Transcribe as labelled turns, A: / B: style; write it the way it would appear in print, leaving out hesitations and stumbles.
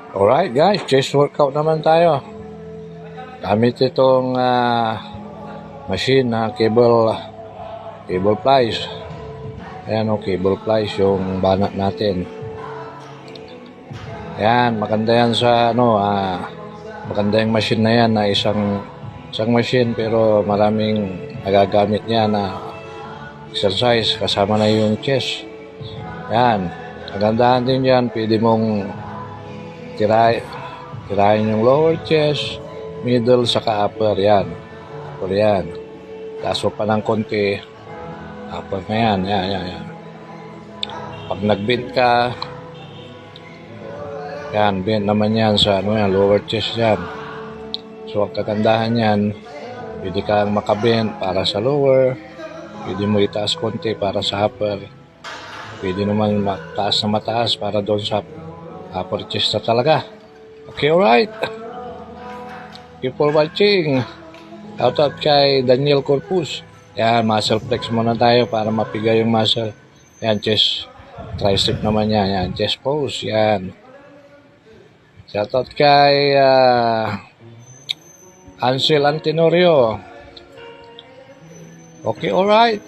A: Alright guys, chest workout naman tayo. Gamit itong machine na cable plies. Ayan o, cable plies yung banat natin. Ayan, maganda yan sa maganda yung machine na yan na isang machine pero maraming nagagamit niya na exercise kasama na yung chest. Ayan, kagandahan din yan, pwede mong tirahin yung lower chest, middle, saka upper. Yan. Upper yan. Taas mo pa ng konti. Upper na yan. Yan. Pag nag-bend ka, yan, bend naman yan sa lower chest yan. So, ang kagandahan yan, pwede kang makabend para sa lower, pwede mo itaas konti para sa upper, pwede naman mataas na mataas para doon sa upper chest na talaga. Okay, alright. Thank you for watching. Shoutout kay Daniel Corpus. Yan, muscle flex muna tayo para mapiga yung muscle. Yan, chest. Tricep naman yan. Yan, chest pose. Yan. Shoutout kay Ansel Antenorio. Okay, alright.